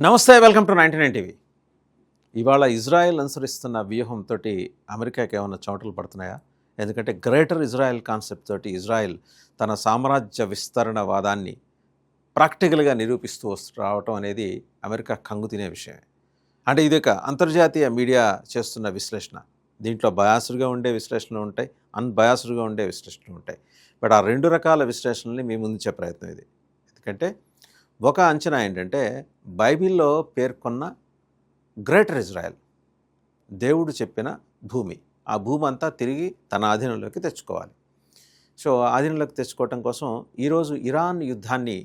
నమస్తే, welcome to 99 TV. ఇవాళ Israel అనుసరిస్తున్న వ్యూహంతో అమెరికాకి ఏమైనా చోటలు పడుతున్నాయా? ఎందుకంటే గ్రేటర్ ఇజ్రాయెల్ కాన్సెప్ట్ తోటి ఇజ్రాయెల్ తన సామ్రాజ్య విస్తరణ వాదాన్ని ప్రాక్టికల్గా నిరూపిస్తూ రావటం అనేది అమెరికా కంగు తినే విషయమే. అంటే ఇది ఒక అంతర్జాతీయ మీడియా చేస్తున్న విశ్లేషణ. దీంట్లో బయాస్డ్గా ఉండే విశ్లేషణలు ఉంటాయి, అన్బయాస్డ్గా ఉండే విశ్లేషణలు ఉంటాయి. బట్ ఆ రెండు రకాల విశ్లేషణల్ని మీ ముందుంచే ప్రయత్నం ఇది. ఎందుకంటే ఒక అంచనా ఏంటంటే బైబిల్లో పేర్కొన్న గ్రేటర్ ఇజ్రాయెల్, దేవుడు చెప్పిన భూమి, ఆ భూమి అంతా తిరిగి తన ఆధీనంలోకి తెచ్చుకోవాలి. సో ఆధీనంలోకి తెచ్చుకోవటం కోసం ఈరోజు ఇరాన్ యుద్ధాన్ని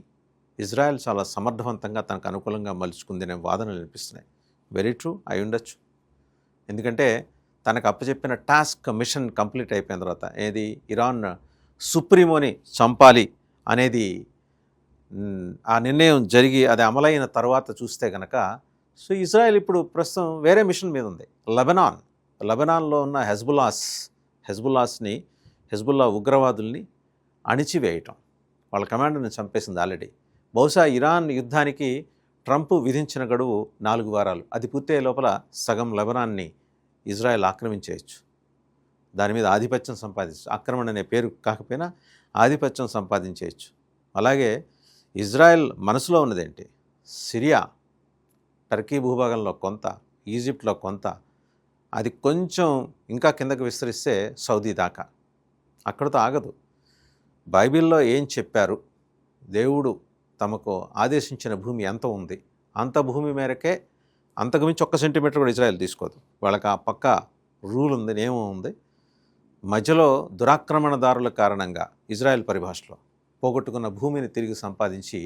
ఇజ్రాయెల్ చాలా సమర్థవంతంగా తనకు అనుకూలంగా మలుచుకుందనే వాదనలు వినిపిస్తున్నాయి. వెరీ ట్రూ అయి ఉండొచ్చు. ఎందుకంటే తనకు అప్పచెప్పిన టాస్క్ మిషన్ కంప్లీట్ అయిపోయిన తర్వాత ఏది ఇరాన్ సుప్రీమోని చంపాలి అనేది ఆ నిర్ణయం జరిగి అది అమలైన తర్వాత చూస్తే కనుక సో ఇజ్రాయెల్ ఇప్పుడు ప్రస్తుతం వేరే మిషన్ మీద ఉంది. లెబనాన్లో ఉన్న హెజ్బుల్లా ఉగ్రవాదుల్ని అణిచివేయటం, వాళ్ళ కమాండర్ని చంపేసింది ఆల్రెడీ. బహుశా ఇరాన్ యుద్ధానికి ట్రంప్ విధించిన గడువు 4 వారాలు. అది పూర్తయ్యే లోపల సగం లెబనాన్ని ఇజ్రాయెల్ ఆక్రమించేయచ్చు. దాని మీద ఆధిపత్యం సంపాదించచ్చు. ఆక్రమణ అనే పేరు కాకపోయినా ఆధిపత్యం సంపాదించేయచ్చు. అలాగే ఇజ్రాయెల్ మనసులో ఉన్నదేంటి? సిరియా, టర్కీ భూభాగంలో కొంత, ఈజిప్ట్లో కొంత, అది కొంచెం ఇంకా కిందకు విస్తరిస్తే సౌదీ దాకా. అక్కడితో ఆగదు. బైబిల్లో ఏం చెప్పారు, దేవుడు తమకు ఆదేశించిన భూమి ఎంత ఉంది, అంత భూమి మేరకే, అంతకుమించి 1 సెంటీమీటర్ కూడా ఇజ్రాయెల్ తీసుకోదు. వాళ్ళకి ఆ పక్క రూల్ ఉంది, నియమం ఉంది. మధ్యలో దురాక్రమణదారుల కారణంగా ఇజ్రాయెల్ పరిభాషలో పోగొట్టుకున్న భూమిని తిరిగి సంపాదించి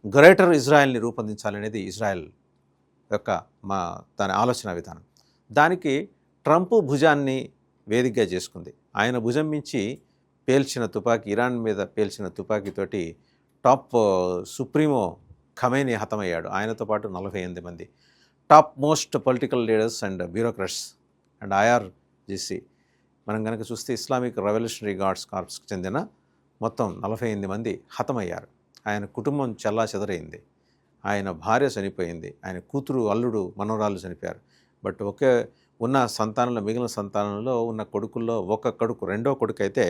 గ్రేటర్ ఇజ్రాయెల్ని రూపొందించాలనేది ఇజ్రాయెల్ యొక్క దాని ఆలోచన విధానం. దానికి ట్రంప్ భుజాన్ని వేదికగా చేసుకుంది. ఆయన భుజం మించి పేల్చిన తుపాకీ, ఇరాన్ మీద పేల్చిన తుపాకీతోటి టాప్ సుప్రీమో ఖమేనీ హతమయ్యాడు. ఆయనతో పాటు 48 మంది top most political leaders and bureaucrats and IRGC. మనం కనుక చూస్తే ఇస్లామిక్ రెవల్యూషనరీ గార్డ్స్ కార్ప్స్కి చెందిన మొత్తం 48 మంది హతమయ్యారు. ఆయన కుటుంబం చెల్లాచెదరైంది. ఆయన భార్య చనిపోయింది. ఆయన కూతురు, అల్లుడు, మనవరాలు చనిపోయారు. బట్ ఉన్న సంతానంలో, మిగిలిన సంతానంలో ఉన్న కొడుకుల్లో ఒక కొడుకు, రెండో కొడుకు అయితే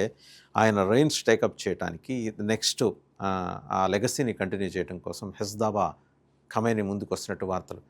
ఆయన రెయిన్స్ టేకప్ చేయడానికి నెక్స్ట్ ఆ లెగసీని కంటిన్యూ చేయడం కోసం హెజ్దాబా ఖమేనీ ముందుకు వస్తున్నట్టు వార్తలు.